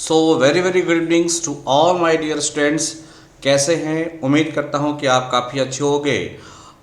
So very very good evenings to all my dear students. कैसे हैं? उम्मीद करता हूं कि आप काफ़ी अच्छे होंगे।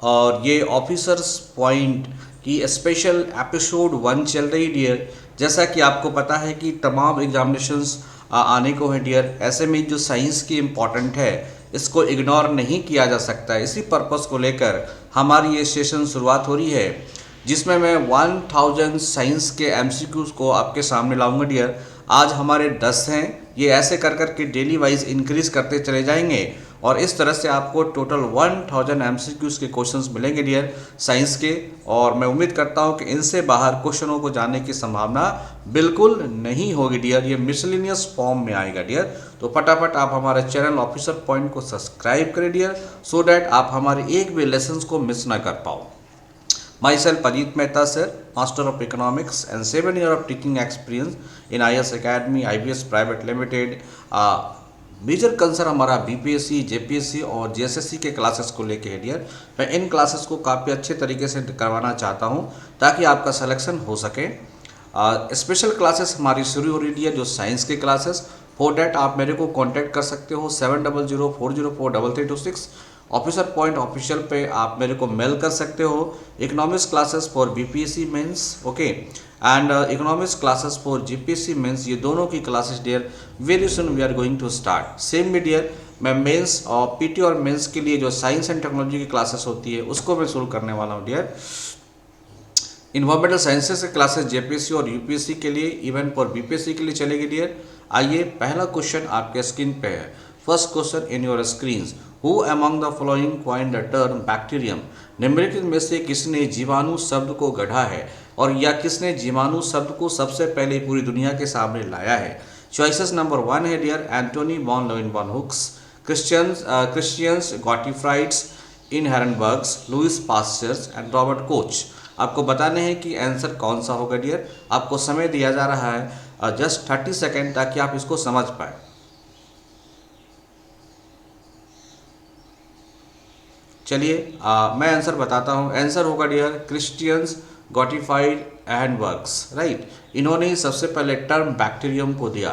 और ये ऑफिसर्स पॉइंट की स्पेशल एपिसोड 1 चल रही डियर। जैसा कि आपको पता है कि तमाम एग्जामिनेशंस आने को हैं डियर, ऐसे में जो साइंस की इम्पॉर्टेंट है इसको इग्नोर नहीं किया जा सकता। इसी पर्पस को लेकर हमारी ये सेशन शुरुआत हो रही है, जिसमें मैं 1000 साइंस के एमसीक्यूज को आपके सामने लाऊंगा डियर। आज हमारे 10 हैं, ये ऐसे कर कर के डेली वाइज इंक्रीज करते चले जाएंगे और इस तरह से आपको टोटल 1000 एमसीक्यूज के क्वेश्चंस मिलेंगे डियर साइंस के। और मैं उम्मीद करता हूं कि इनसे बाहर क्वेश्चनों को जानने की संभावना बिल्कुल नहीं होगी डियर, ये मिसलिनियस फॉर्म में आएगा डियर। तो फटाफट आप हमारे चैनल ऑफिसर पॉइंट को सब्सक्राइब करें डियर, सो डैट आप हमारे एक भी लेसन को मिस ना कर पाओ। Myself Ajit Mehta sir, Master of Economics and 7 years of teaching experience in IS Academy, IBS Private Limited। Major concern हमारा बीपीएससी, जेपीएससी और जेएसएससी के क्लासेस को लेके है डियर। मैं इन क्लासेस को काफ़ी अच्छे तरीके से करवाना चाहता हूं ताकि आपका सिलेक्शन हो सके। स्पेशल क्लासेस हमारी शुरू हो रही है जो साइंस के क्लासेस। फॉर डैट आप मेरे को कांटेक्ट कर सकते हो 7004043326। ऑफिसर पॉइंट ऑफिशियल पे आप मेरे को मेल कर सकते हो। Economics classes for BPSC mains, okay, and economics classes for GPSC mains, ये दोनों की classes dear very soon we are going to start. Same में डियर मैं मेंस और पीटी और मेंस के लिए जो साइंस एंड टेक्नोलॉजी की क्लासेस होती है उसको मैं शुरू करने वाला हूँ डियर। इन्वायरमेंटल साइंसेस के क्लासेस जेपीएससी और यूपीएससी के लिए, इवन फॉर बीपीएससी के लिए चलेगी डियर। आइए, पहला क्वेश्चन आपके स्क्रीन पे है। First question in your screen, who among the following coined the term bacterium? निम्नलिखित में से किसने जीवाणु शब्द को गढ़ा है और या किसने जीवाणु शब्द को सबसे पहले पूरी दुनिया के सामने लाया है? चॉइसेस नंबर 1 है dear, Antonie van Leeuwenhoeks, Christians Gottfrieds, Ehrenbergs, Louis Pasteur and Robert Koch. आपको बताने हैं कि आंसर कौन सा होगा डियर। आपको समय दिया जा रहा है जस्ट 30 सेकेंड ताकि आप इसको समझ पाए। चलिए मैं आंसर बताता हूँ। आंसर होगा dear Christians Gottfried Ehrenbergs, right. इन्होंने ही सबसे पहले टर्म बैक्टीरियम को दिया।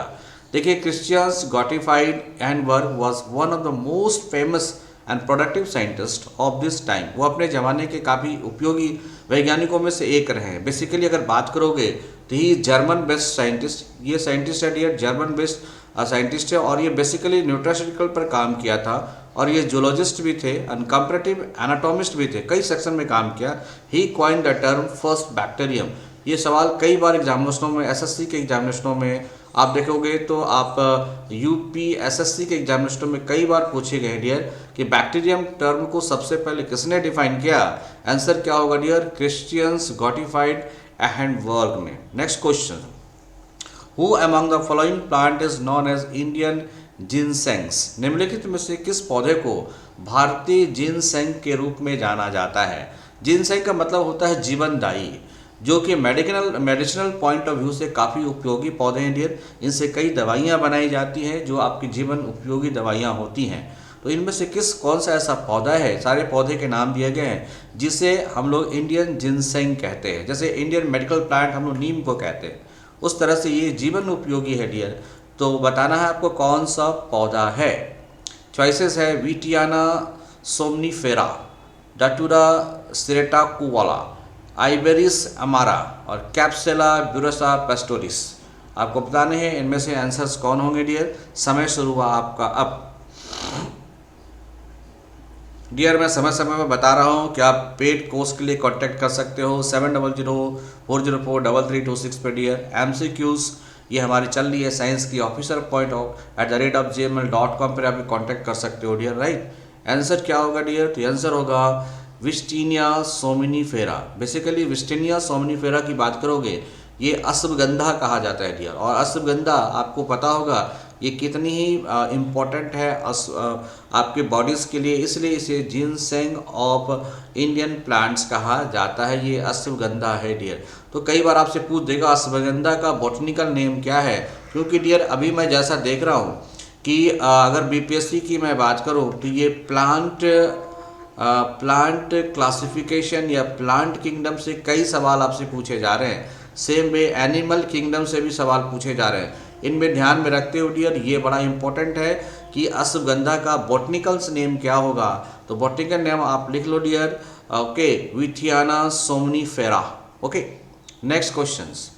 देखिए, Christians Gottfried Ehrenberg was one of the most famous and productive scientist of this time. वो अपने ज़माने के काफ़ी उपयोगी वैज्ञानिकों में से एक रहे हैं। बेसिकली अगर बात करोगे तो ही जर्मन बेस्ड साइंटिस्ट, ये साइंटिस्ट है डियर, जर्मन बेस्ड साइंटिस्ट है और ये बेसिकली न्यूट्रास्यूटिकल पर काम किया था और ये जूलॉजिस्ट भी थे एंड कंपैरेटिव एनाटॉमिस्ट भी थे, कई सेक्शन में काम किया। He coined the term first bacterium. ये सवाल कई बार एग्जामिनेशनों में, एसएससी के एग्जामिनेशनों में आप देखोगे तो आप यूपी एसएससी के एग्जामिनेशनों में कई बार पूछे गए डियर कि बैक्टीरियम टर्म को सबसे पहले किसने डिफाइन किया? आंसर क्या होगा डियर? क्रिश्चियंस गॉटिफाइड एहनबर्ग ने। Next question, who among the following plant is known as Indian ginsengs? निम्नलिखित में से किस पौधे को भारतीय जिनसेंग के रूप में जाना जाता है? जिनसेंग का मतलब होता है जीवनदायी, जो कि मेडिसिनल पॉइंट ऑफ व्यू से काफ़ी उपयोगी पौधे हैं डियर। इनसे कई दवाइयाँ बनाई जाती हैं जो आपकी जीवन उपयोगी दवाइयाँ होती हैं। तो इनमें से कौन सा ऐसा पौधा है, सारे पौधे के नाम दिए गए हैं, जिसे हम लोग इंडियन जिनसेंग कहते हैं। जैसे इंडियन मेडिकल प्लांट हम लोग नीम को कहते हैं, उस तरह से ये जीवन उपयोगी है डियर। तो बताना है आपको कौन सा पौधा है। चॉइसेस है विटियाना सोमनीफेरा, डाटूरा सिरेटाकुवाला, आइबेरिस अमारा और कैप्सेला ब्यूरसा पेस्टोरिस। आपको बताने हैं इनमें से आंसर्स कौन होंगे डियर। समय शुरू हुआ आपका अब। डियर मैं समय समय में बता रहा हूँ कि आप पेड कोर्स के लिए कांटेक्ट कर सकते हो 7004043326 पे डियर। एमसीक्यूज ये हमारी चल रही है साइंस की ऑफिसर पॉइंट @gmail.com पर आप कांटेक्ट कर सकते हो डियर, राइट। आंसर क्या होगा डियर? तो आंसर होगा विस्टीनिया सोमनीफेरा। बेसिकली विस्टीनिया सोमनीफेरा की बात करोगे ये अश्वगंधा कहा जाता है डियर। और अश्वगंधा आपको पता होगा ये कितनी ही इम्पॉर्टेंट है आपके बॉडीज़ के लिए, इसलिए इसे जिनसेंग ऑफ इंडियन प्लांट्स कहा जाता है। ये अश्वगंधा है डियर। तो कई बार आपसे पूछ देगा अश्वगंधा का बॉटनिकल नेम क्या है, क्योंकि डियर अभी मैं जैसा देख रहा हूँ कि अगर बीपीएससी की मैं बात करूँ तो ये प्लांट क्लासिफिकेशन या प्लांट किंगडम से कई सवाल आपसे पूछे जा रहे हैं। सेम वे एनिमल किंगडम से भी सवाल पूछे जा रहे हैं। इनमें ध्यान में रखते हुए डियर ये बड़ा इंपॉर्टेंट है कि अश्वगंधा का बॉटनिकल्स नेम क्या होगा। तो बॉटनिकल नेम आप लिख लो dear, okay, Withania somnifera. Okay, next questions,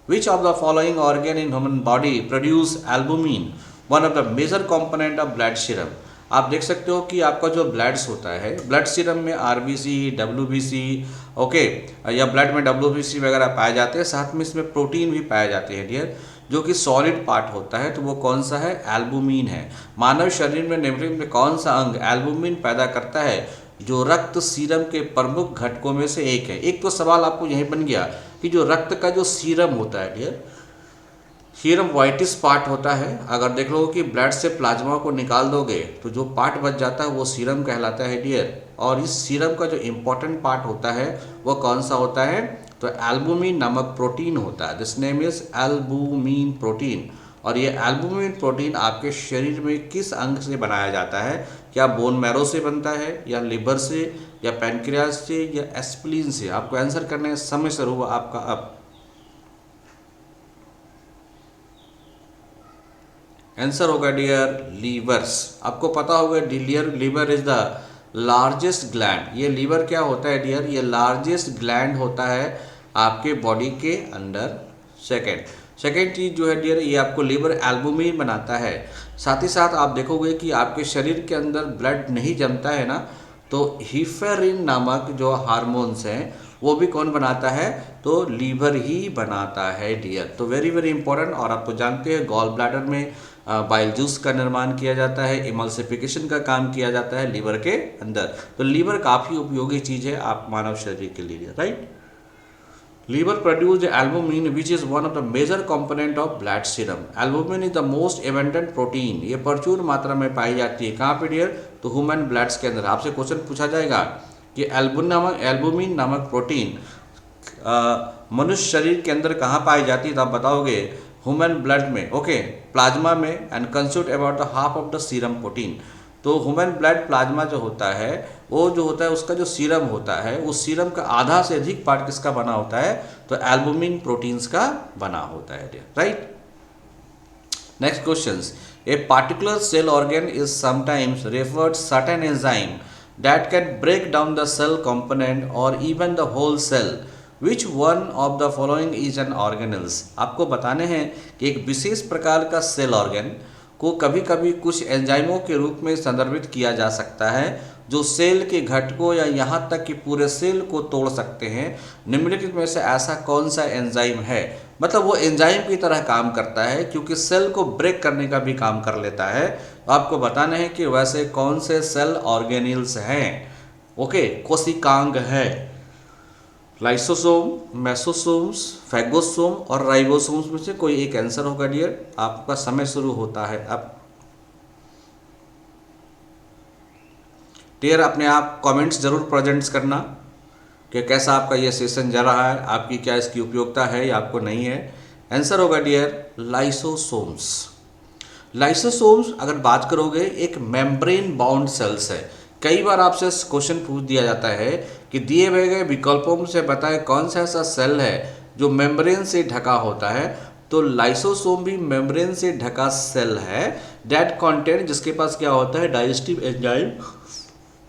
which of the following organ in human body produce albumin, one of the major component of blood serum। आप देख सकते हो कि आपका जो ब्लड्स होता है, ब्लड सीरम में आरबीसी, डब्ल्यूबीसी, ओके, या ब्लड में डब्ल्यूबीसी वगैरह पाए जाते हैं, साथ में इसमें प्रोटीन भी पाए जाते हैं डियर, जो कि सॉलिड पार्ट होता है। तो वो कौन सा है? एल्बुमिन है। मानव शरीर में निम्नलिखित में कौन सा अंग एल्बुमिन पैदा करता है, जो रक्त सीरम के प्रमुख घटकों में से एक है। एक तो सवाल आपको यही बन गया कि जो रक्त का जो सीरम होता है डियर, सीरम वाइटिस पार्ट होता है। अगर देख लो कि ब्लड से प्लाज्मा को निकाल दोगे तो जो पार्ट बच जाता है वो सीरम कहलाता है डियर। और इस सीरम का जो इम्पोर्टेंट पार्ट होता है वो कौन सा होता है? तो एल्बुमिन नामक प्रोटीन होता है। This name is albumin protein. और ये एल्बुमिन प्रोटीन आपके शरीर में किस अंग से बनाया जाता है? क्या बोन मैरो से बनता है, या लिवर से, या पैनक्रियास से, या एस्प्लीन से? आपको आंसर करने समय शुरू हुआ आपका अब। आंसर होगा डियर लीवर्स। आपको पता होगा dear liver is the largest gland. ये लीवर क्या होता है डियर? ये लार्जेस्ट ग्लैंड होता है आपके बॉडी के अंदर। सेकेंड चीज़ जो है डियर, ये आपको लीवर एल्बुमिन बनाता है। साथ ही साथ आप देखोगे कि आपके शरीर के अंदर ब्लड नहीं जमता है ना, तो हिफेरिन नामक जो हार्मोन्स हैं वो भी कौन बनाता है? तो लीवर ही बनाता है डियर। तो वेरी वेरी इंपॉर्टेंट। और आप तो जानते हैं गॉल ब्लैडर में बाइल जूस का निर्माण किया जाता है, इमल्सिफिकेशन का काम किया जाता है लीवर के अंदर। तो लीवर काफ़ी उपयोगी चीज़ है आप मानव शरीर के लिए, right. Liver produce albumin which is one of the major component of blood serum. Albumin is the most abundant protein. ये प्रचुर मात्रा में पाई जाती है। कहाँ पे डियर? तो ह्यूमन ब्लड्स के अंदर। आपसे क्वेश्चन पूछा जाएगा कि एल्बुमिन नामक प्रोटीन मनुष्य शरीर के अंदर कहाँ पाई जाती है, तो आप बताओगे ह्यूमन ब्लड में, ओके, प्लाज्मा में, and constitute about the half of the serum protein. तो ह्यूमन ब्लड प्लाज्मा जो होता है वो जो होता है उसका जो सीरम होता है, उस सीरम का आधा से अधिक पार्ट किसका बना होता है? तो एल्बुमिन प्रोटीन्स का बना होता है, right. Next questions, a particular cell organ is sometimes referred certain enzyme that can break down the cell component और even the whole cell. Which one of the following is an organelles. आपको बताने हैं कि एक विशेष प्रकार का cell organ को कभी कभी कुछ एंजाइमों के रूप में संदर्भित किया जा सकता है, जो सेल के घटकों या यहाँ तक कि पूरे सेल को तोड़ सकते हैं। निम्नलिखित में से ऐसा कौन सा एंजाइम है? मतलब वो एंजाइम की तरह काम करता है क्योंकि सेल को ब्रेक करने का भी काम कर लेता है। तो आपको बताना है कि वैसे कौन से सेल ऑर्गेनिल्स हैं। ओके, कोशिकांग है, लाइसोसोम, मेसोसोम्स, फैगोसोम और राइबोसोम्स में से कोई एक आंसर होगा डियर। आपका समय शुरू होता है अब। डियर अपने आप कमेंट्स जरूर प्रेजेंट्स करना कि कैसा आपका ये सेशन जा रहा है, आपकी क्या इसकी उपयोगिता है या आपको नहीं है। आंसर होगा डियर लाइसोसोम्स। लाइसोसोम्स अगर बात करोगे एक मेम्ब्रेन बाउंड सेल्स है। कई बार आपसे क्वेश्चन पूछ दिया जाता है कि दिए गए विकल्पों से बताएं कौन सा ऐसा सेल है जो मेम्ब्रेन से ढका होता है। तो लाइसोसोम भी मेम्ब्रेन से ढका सेल है, दैट कंटेंट, जिसके पास क्या होता है? Digestive enzyme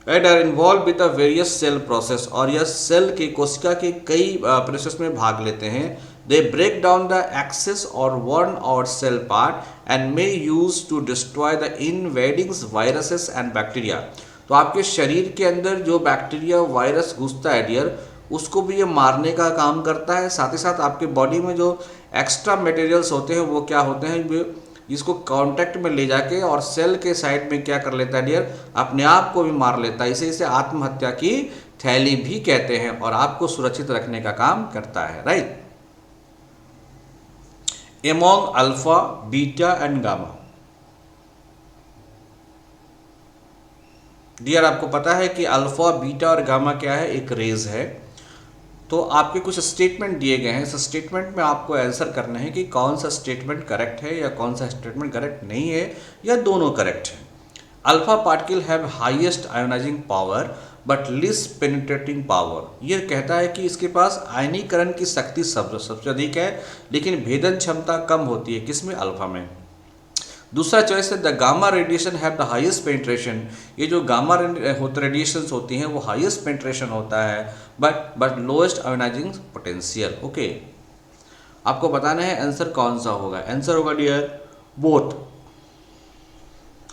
and are involve with the various cell process. और यह सेल के कोशिका के कई प्रोसेस में भाग लेते हैं। They break down the excess और worn out cell part and may use to destroy the invading viruses and bacteria. तो आपके शरीर के अंदर जो बैक्टीरिया वायरस घुसता है डियर, उसको भी ये मारने का काम करता है। साथ ही साथ आपके बॉडी में जो एक्स्ट्रा मटेरियल्स होते हैं वो क्या होते हैं? इसको कांटेक्ट में ले जाके और सेल के साइड में क्या कर लेता है डियर? अपने आप को भी मार लेता है। इसे आत्महत्या की थैली भी कहते हैं और आपको सुरक्षित रखने का काम करता है, right. Among alpha, beta and gamma. Dear आपको पता है कि अल्फा, बीटा और गामा क्या है? एक रेज है। तो आपके कुछ स्टेटमेंट दिए गए हैं। इस स्टेटमेंट में आपको आंसर करना है कि कौन सा स्टेटमेंट करेक्ट है या कौन सा स्टेटमेंट करेक्ट नहीं है, या दोनों करेक्ट है। Alpha particle have highest ionizing power but less penetrating power. ये कहता है कि इसके पास आयनीकरण की शक्ति सबसे अधिक है, लेकिन भेदन क्षमता कम होती है। किसमें? अल्फा में। दूसरा चॉइस है the gamma radiation have the highest penetration. ये जो गामा रेडिएशंस होती हैं वो हाईएस्ट पेनिट्रेशन होता है, but lowest ionizing potential. Okay, आपको बताना है आंसर कौन सा होगा। आंसर होगा डियर बोथ।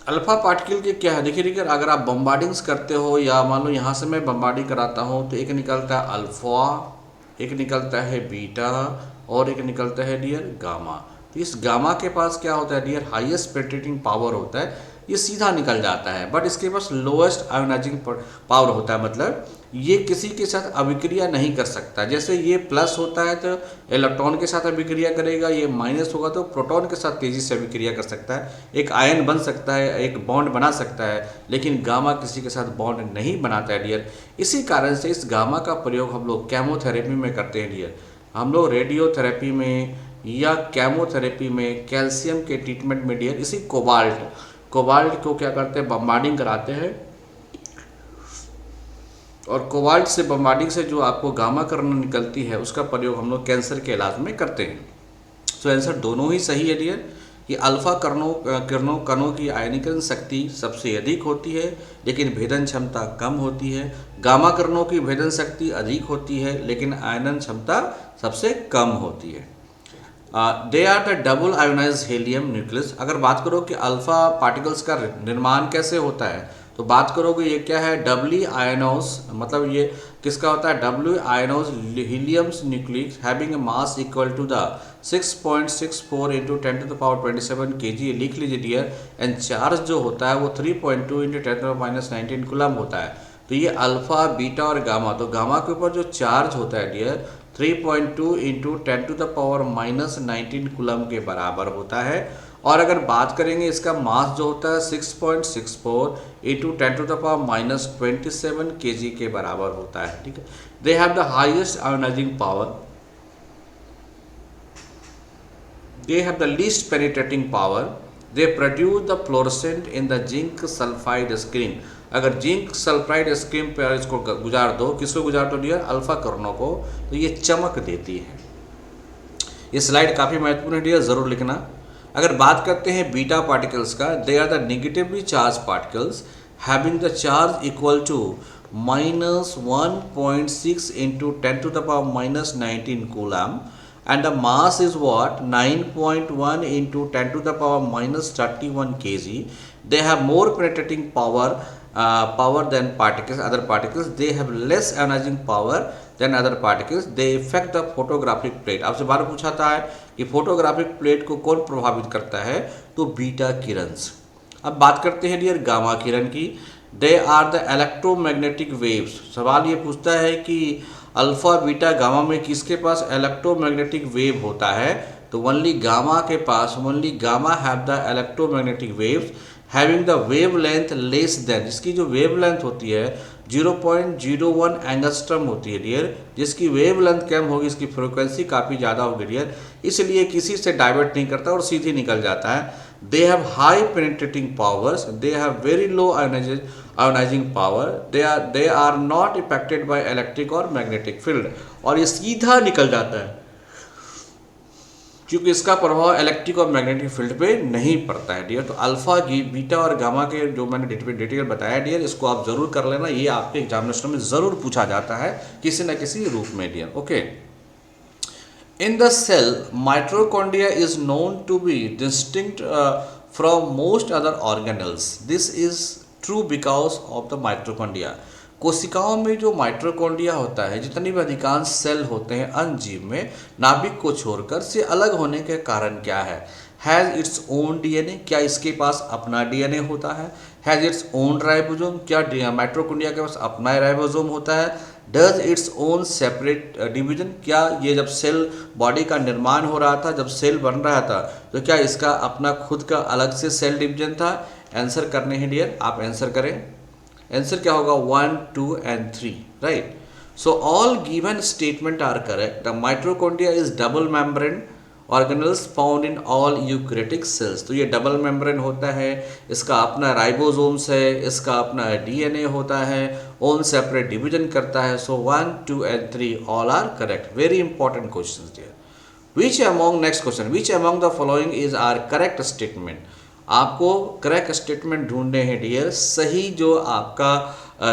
अल्फा पार्टिकल के क्या है, देखिए अगर आप बम्बार्डिंग्स करते हो या मान लो यहाँ से मैं बम्बार्डिंग कराता हूँ तो एक निकलता है अल्फा, एक निकलता है बीटा और एक निकलता है डियर गामा। तो इस गामा के पास क्या होता है डियर? हाईएस्ट पेनिट्रेटिंग पावर होता है, ये सीधा निकल जाता है, बट इसके पास लोएस्ट आयोनाइजिंग पावर होता है। मतलब ये किसी के साथ अभिक्रिया नहीं कर सकता। जैसे ये प्लस होता है तो इलेक्ट्रॉन के साथ अभिक्रिया करेगा, ये माइनस होगा तो प्रोटॉन के साथ तेजी से अभिक्रिया कर सकता है, एक आयन बन सकता है, एक बॉन्ड बना सकता है, लेकिन गामा किसी के साथ बॉन्ड नहीं बनाता है डियर। इसी कारण से इस गामा का प्रयोग हम लोग केमोथेरेपी में करते हैं डियर। हम लोग रेडियोथेरेपी में या केमोथेरेपी में कैल्शियम के ट्रीटमेंट में डियर इसी कोबाल्ट को क्या करते हैं? बम्बार्डिंग कराते हैं, और कोबाल्ट से बम्बार्डिंग से जो आपको गामा किरण निकलती है उसका प्रयोग हम लोग कैंसर के इलाज में करते हैं। तो आंसर दोनों ही सही है डियर। कि अल्फा कणों की आयनीकरण शक्ति सबसे अधिक होती है, लेकिन भेदन क्षमता कम होती है। गामा किरणों की भेदन शक्ति अधिक होती है, लेकिन आयनन क्षमता सबसे कम होती है। They are the double ionize helium nucleus. अगर बात करो कि अल्फा पार्टिकल्स का निर्माण कैसे होता है, तो बात करोगे ये क्या है? डबली आयनोस, मतलब ये किसका होता है? डब्ल्यू आयनोस helium's nucleus having a mass equal to the 6.64 into 10⁻27 kg। लिख लीजिए डियर। एंड चार्ज जो होता है वो 3.2 इंटू 10⁻19 कूलम होता है। तो ये अल्फा, बीटा और गामा, तो गामा के ऊपर जो चार्ज होता है डियर 3.2 इंटू 10⁻19 कूलम के बराबर होता है। और अगर बात करेंगे इसका मास जो होता है 6.64 इंटू 10⁻27 kg के बराबर होता है। ठीक है। They have the highest ionizing power, they have the least penetrating power, they produce the fluorescent in the zinc sulphide screen. अगर जिंक सल्फाइड स्क्रीन पर इसको गुजार दो, किसको गुजार दो डियर? अल्फा किरणों को, तो ये चमक देती है। ये स्लाइड काफ़ी महत्वपूर्ण है डियर, ज़रूर लिखना। अगर बात करते हैं बीटा पार्टिकल्स का, they are the negatively charge particles having the charge equal to -1.6 into 10⁻19 coulomb and the mass is what? 9.1 into 10⁻31 kg. They have more penetrating power than other particles. They have less ionizing power than other particles. They affect the photographic plate. आपसे बार पूछा था कि photographic plate को कौन प्रभावित करता है? तो बीटा किरण। अब बात करते हैं डियर गामा किरण की। They are the electromagnetic waves. सवाल ये पूछता है कि अल्फा, बीटा, गामा में किसके पास इलेक्ट्रोमैग्नेटिक वेव होता है? तो ओनली गामा के पास, only gamma have the electromagnetic waves having the wave length less than, इसकी जो वेव लेंथ होती है 0.01 एंगस्ट्रम होती है डियर। जिसकी वेव लेंथ कम होगी, इसकी फ्रिक्वेंसी काफ़ी ज़्यादा होगी डियर, इसलिए किसी से डाइवर्ट नहीं करता और सीधी निकल जाता है। They have high penetrating powers. They have very low ionizing power. They are not affected by electric or magnetic field. और ये सीधा निकल जाता है क्योंकि इसका प्रभाव इलेक्ट्रिक और मैग्नेटिक फील्ड पे नहीं पड़ता है डियर। तो अल्फा, बीटा और गामा के जो मैंने डिटेल बताया डियर, इसको आप जरूर कर लेना। ये आपके एग्जामिनेशन में जरूर पूछा जाता है किसी न किसी रूप में dear. Okay. In the cell, mitochondria is known to be distinct from most other organelles. This is true because of the mitochondria. कोशिकाओं में जो माइटोकॉन्ड्रिया होता है, जितनी भी अधिकांश सेल होते हैं अन्य जीव में, नाभिक को छोड़कर, से अलग होने के कारण क्या है? हैज़ इट्स ओन डीएनए, क्या इसके पास अपना डीएनए होता है? हैज़ इट्स ओन राइबोसोम, क्या माइटोकॉन्ड्रिया के पास अपना राइबोसोम होता है? Does its own separate division, क्या ये जब सेल बॉडी का निर्माण हो रहा था, जब सेल बन रहा था, तो क्या इसका अपना खुद का अलग से सेल डिवीजन था? आंसर करने हैं डियर, आप आंसर करें। आंसर क्या होगा? 1, 2 and 3, right. So all given statement are correct. The mitochondria is double membrane organelles found in all eukaryotic cells. तो ये डबल मेम्ब्रेन होता है, इसका अपना राइबोसोम्स है, इसका अपना डीएनए होता है, ओन सेपरेट डिवीजन करता है। So 1, 2 and 3 all are correct. Very important question dear. Which among, next question, which among the following is are correct statement. आपको करेक्ट स्टेटमेंट ढूंढने हैं डियर, सही जो आपका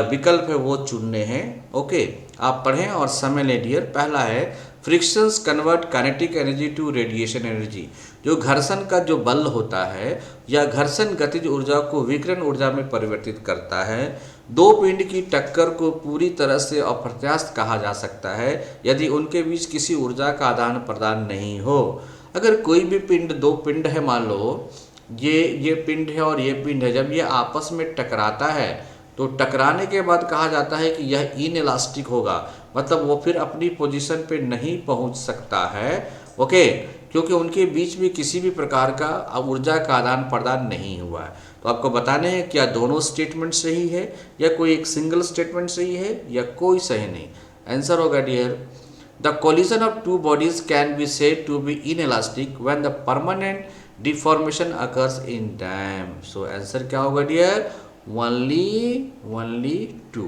विकल्प है वो चुनने हैं। ओके, आप पढ़ें और समय लें डियर। पहला है frictions convert kinetic energy to radiation energy. जो घर्षण का जो बल होता है या घर्षण गतिज ऊर्जा को विकिरण ऊर्जा में परिवर्तित करता है। दो पिंड की टक्कर को पूरी तरह से अप्रत्याशित कहा जा सकता है यदि उनके बीच किसी ऊर्जा का आदान प्रदान नहीं हो। अगर कोई भी पिंड, दो पिंड है, मान लो ये पिंड है और ये पिंड है, जब ये आपस में टकराता है तो टकराने के बाद कहा जाता है कि यह इनइलास्टिक होगा, मतलब वो फिर अपनी पोजीशन पे नहीं पहुंच सकता है। ओके, क्योंकि उनके बीच में किसी भी प्रकार का ऊर्जा का आदान प्रदान नहीं हुआ है। तो आपको बताने हैं क्या दोनों स्टेटमेंट सही है या कोई एक सिंगल स्टेटमेंट सही है या कोई सही नहीं। आंसर होगा dear, the collision of two bodies can be said to be inelastic when the permanent deformation occurs in time. So answer क्या होगा डियर, ओनली 2।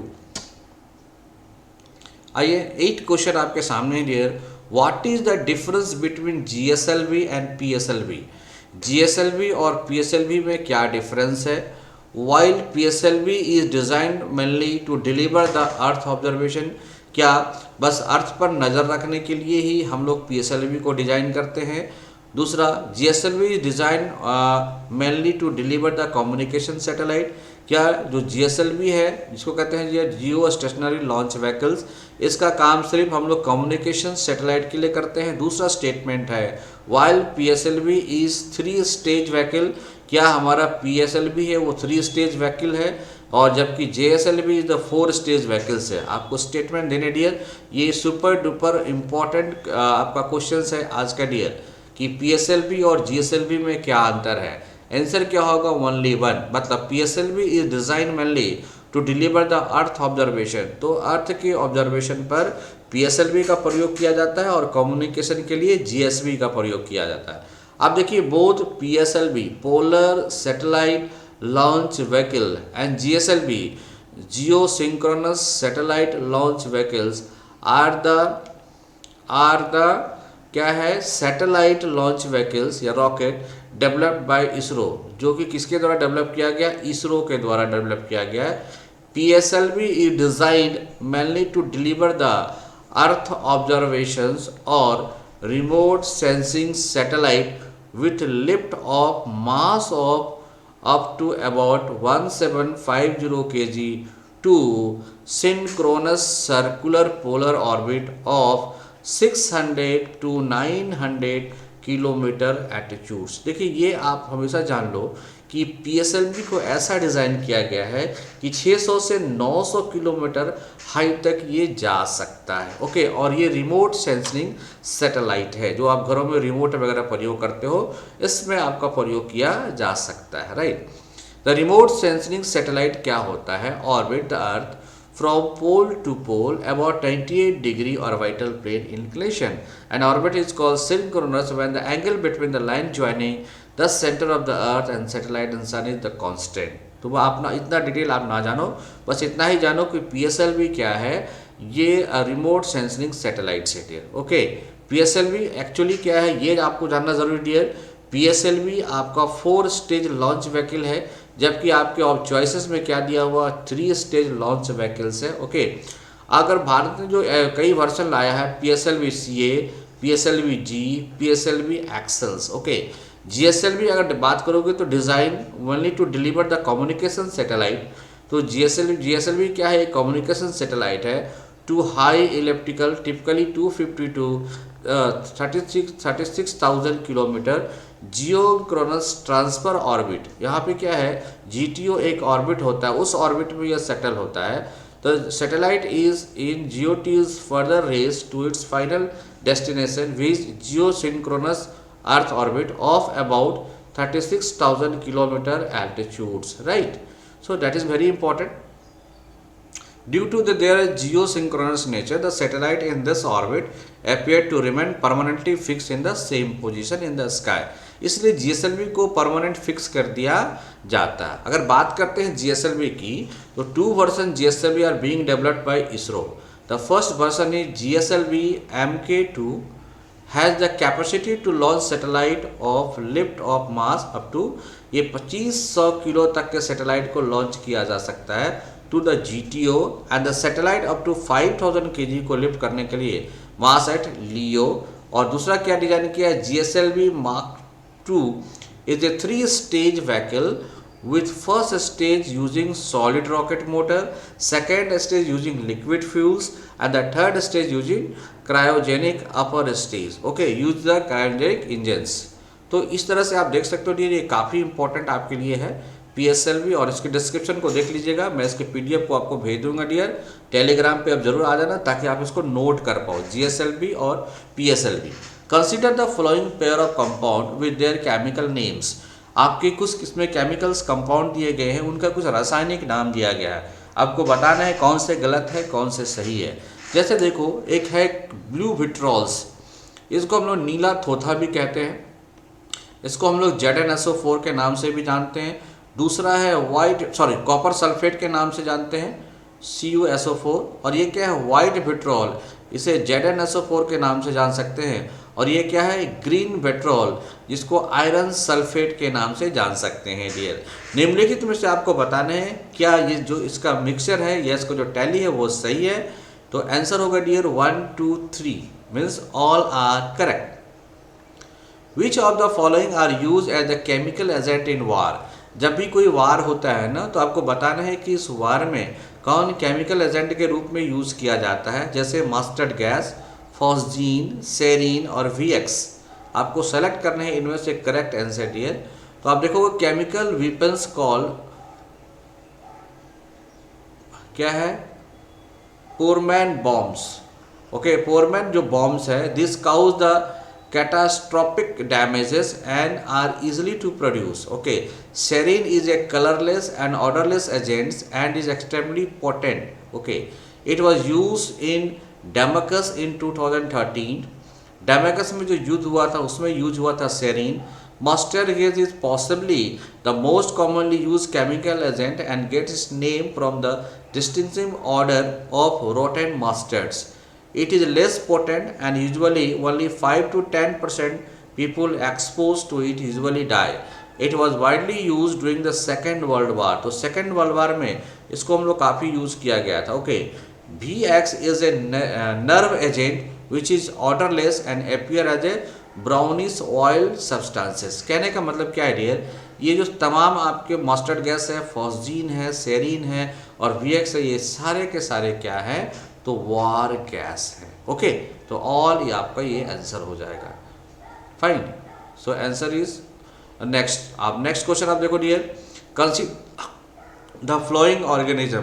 आइए 8 क्वेश्चन आपके सामने dear. What is the difference between GSLV and PSLV. GSLV और PSLV में क्या difference है। While PSLV is designed mainly to deliver the earth observation. क्या बस अर्थ पर नज़र रखने के लिए ही हम लोग पीएसएलवी को डिजाइन करते हैं। दूसरा, GSLV is design mainly to deliver the communication satellite. क्या जो जीएसएलवी है, जिसको कहते हैं ये जियो स्टेशनरी लॉन्च व्हीकल्स, इसका काम सिर्फ हम लोग कम्युनिकेशन सैटेलाइट के लिए करते हैं। दूसरा स्टेटमेंट है while PSLV is 3 stage vehicle. क्या हमारा पीएसएलवी है वो 3 स्टेज व्हीकल है, और जबकि जेएसएलवी इज द 4 स्टेज व्हीकल्स है। आपको स्टेटमेंट देने डियर, ये सुपर डुपर इम्पॉर्टेंट आपका क्वेश्चन है आज का डियर, कि पीएसएलवी और जीएसएलवी में क्या अंतर है। आंसर क्या होगा, ओनली 1। मतलब PSLV is design mainly to deliver the earth observation. तो अर्थ के ऑब्जर्वेशन पर पीएसएलवी का प्रयोग किया जाता है और कम्युनिकेशन के लिए जीएसवी का प्रयोग किया जाता है। अब देखिए, both PSLV polar satellite launch vehicle and GSLV geosynchronous satellite launch vehicles are the क्या है, सैटेलाइट लॉन्च व्हीकल्स या रॉकेट डेवलप्ड बाय इसरो। जो कि किसके द्वारा डेवलप किया गया, इसरो के द्वारा डेवलप किया गया है। PSLV is designed mainly to deliver the earth observations और remote sensing satellite with lift off mass of up to about 1750 kg to synchronous circular polar orbit of 600 to 900 kilometre attitudes. देखिए, ये आप हमेशा जान लो कि पीएसएलवी को ऐसा design किया गया है कि 600 से 900 किलोमीटर हाइट तक ये जा सकता है। ओके, और ये रिमोट सेंसिंग सैटेलाइट है, जो आप घरों में रिमोट वगैरह प्रयोग करते हो, इसमें आपका प्रयोग किया जा सकता है। Right, the remote sensing satellite क्या होता है, orbit the earth from pole to pole about 98 degree orbital plane inclination. An orbit is called synchronous when the angle between the line joining the center of the earth and satellite and sun is the constant. तो वो अपना इतना detail आप ना जानो, बस इतना ही जानो कि पीएसएलवी क्या है, ये रिमोट सेंसिंग सैटेलाइट है डियर। ओके, पीएसएलवी एक्चुअली क्या है ये आपको जानना जरूरी डियर। पीएसएलवी आपका 4 स्टेज लॉन्च व्हीकल है, जबकि आपके ऑफ चॉइसेस में क्या दिया हुआ, 3 स्टेज लॉन्च व्हीकल्स है। ओके, अगर भारत ने जो कई वर्जन लाया है, PSLV CA, PSLV G, PSLV XLs. Okay, GSLV अगर बात करोगे तो design only to deliver the communication satellite. तो जीएसएलवी क्या है, कम्युनिकेशन सैटेलाइट है to high elliptical typically 250 to 36,000 kilometre geosynchronous transfer orbit. यहाँ पे क्या है, जीटीओ एक ऑर्बिट होता है, उस ऑर्बिट में यह सेटल होता है। तो सैटेलाइट इज इन जियोटीज further raise to its final destination which geosynchronous earth orbit of about 36,000 kilometre altitudes. Right, so that is very important. Due to their geosynchronous nature, the satellite in this orbit appeared to remain permanently fixed in the same position in the sky. इसलिए GSLV को permanent fix कर दिया जाता है। अगर बात करते हैं GSLV की, तो 2 version GSLV are being developed by ISRO. The first version is GSLV MK2 has the capacity to launch satellite of lift off mass up to, ये 2500 किलो तक के सैटेलाइट को लॉन्च किया जा सकता है to the GTO, and the satellite up to 5000 kg को lift करने के लिए मासएट लियो। और दूसरा क्या डिजाइन किया है, GSLV Mark II is a 3-stage vehicle with first stage using solid rocket motor, second stage using liquid fuels, and the third stage using cryogenic upper stage. Okay, use the cryogenic engines. तो इस तरह से आप देख सकते हो, ये काफ़ी इंपॉर्टेंट आपके लिए है PSLV, और इसके डिस्क्रिप्शन को देख लीजिएगा। मैं इसके PDF को आपको भेज दूंगा डियर, टेलीग्राम पे आप जरूर आ जाना ताकि आप इसको नोट कर पाओ, GSLV और PSLV। Consider the following pair of compound with their chemical names. आपके कुछ इसमें केमिकल्स कंपाउंड दिए गए हैं, उनका कुछ रासायनिक नाम दिया गया है, आपको बताना है कौन से गलत है कौन से सही है। जैसे देखो, एक है ब्लू विट्रॉल्स, इसको हम लोग नीला थोथा भी कहते हैं, इसको हम लोग ZnSO4 के नाम से भी जानते हैं। दूसरा है कॉपर सल्फेट के नाम से जानते हैं, CuSO4। और ये क्या है, वाइट विट्रॉल, इसे ZnSO4 के नाम से जान सकते हैं। और ये क्या है, ग्रीन विट्रॉल, जिसको आयरन सल्फेट के नाम से जान सकते हैं डियर। निम्नलिखित में से आपको बताना है क्या ये जो इसका मिक्सचर है या इसको जो टैली है वो सही है। तो आंसर होगा dear 1 2 3, means all are correct. Which of the following are use as the chemical agent in war. जब भी कोई वार होता है ना, तो आपको बताना है कि इस वार में कौन केमिकल एजेंट के रूप में यूज़ किया जाता है। जैसे मस्टर्ड गैस, फॉस्जीन, सेरीन और VX। आपको सेलेक्ट करना है इनमें से करेक्ट आंसर डियर। तो आप देखोगे केमिकल वेपन्स कॉल क्या है, पोरमैन बॉम्ब्स। ओके, पोरमैन जो बॉम्ब्स है, this cause the catastrophic damages and are easily to produce. Okay, sarin is a colorless and odorless agent and is extremely potent. Okay, it was used in Damascus in 2013. Damascus में जो युद्ध हुआ था उसमें use हुआ था sarin. Mustard gas is possibly the most commonly used chemical agent and gets its name from the distinctive odor of rotten mustards. It is less potent and usually only 5 to 10% people exposed to it usually die. It was widely used during the Second World War. तो Second World War में इसको हम लोग काफ़ी use किया गया था। Okay, VX is a nerve agent which is odorless and appear as a brownish oil substances. कहने का मतलब क्या है डियर, ये जो तमाम आपके मस्टर्ड गैस है, फॉस्जीन है, सेरीन है और VX है, ये सारे के सारे क्या है, तो वार गैस है। ओके, तो ऑल ये आपका ये आंसर हो जाएगा। Fine, so answer is next. आप नेक्स्ट क्वेश्चन आप देखो dear, consider the following organism.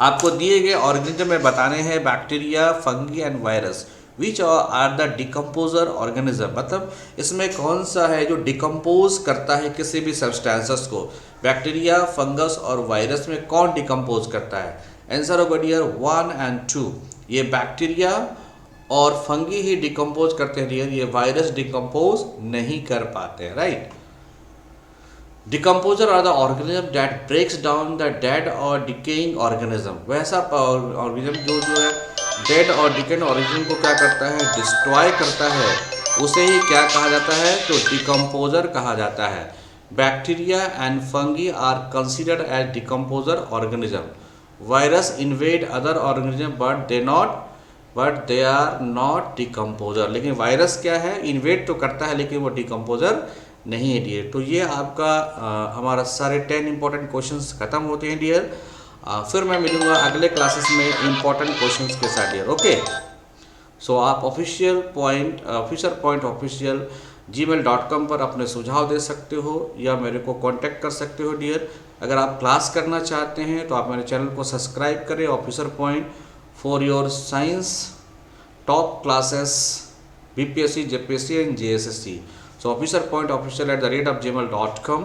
आपको दिए गए ऑर्गेनिज्म में बताने हैं bacteria, fungi and virus. Which are the decomposer organism, मतलब इसमें कौन सा है जो डिकम्पोज करता है किसी भी सब्सटेंसेस को। बैक्टीरिया, फंगस और वायरस में कौन डिकम्पोज करता है। आंसर होगा डियर 1 and 2। ये बैक्टीरिया और फंगी ही डिकम्पोज करते हैं डियर, ये वायरस डिकम्पोज नहीं कर पाते हैं, right. Decomposer are the organism that breaks down the dead और डिकेइंग ऑर्गेनिज्म। वैसा ऑर्गेनिज्म जो है डेड और डिकेइंग ऑर्गेनिज्म को क्या करता है, डिस्ट्रॉय करता है, उसे ही क्या कहा जाता है, तो डिकम्पोजर कहा जाता है। Bacteria and fungi are considered as decomposer organism. Virus invade other organism but they are not decomposer. लेकिन वायरस क्या है, इन्वेड तो करता है लेकिन वो डिकम्पोजर नहीं है डियर। तो ये आपका हमारा सारे 10 इंपॉर्टेंट क्वेश्चंस खत्म होते हैं डियर। फिर मैं मिलूंगा अगले क्लासेस में इंपॉर्टेंट क्वेश्चंस के साथ डियर। ओके, सो आप official.gmail.com पर अपने सुझाव दे सकते हो या मेरे को कांटेक्ट कर सकते हो डियर। अगर आप क्लास करना चाहते हैं तो आप मेरे चैनल को सब्सक्राइब करें, officer point for your science top classes BPSC, JPSC and JSSC। So officer point official@gmail.com।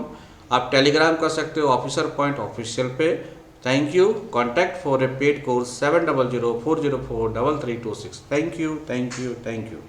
आप टेलीग्राम कर सकते हो ऑफिसर पॉइंट ऑफिशियल पे, Thank you. Contact for a paid course 700 404 3326. Thank you. Thank you. Thank you.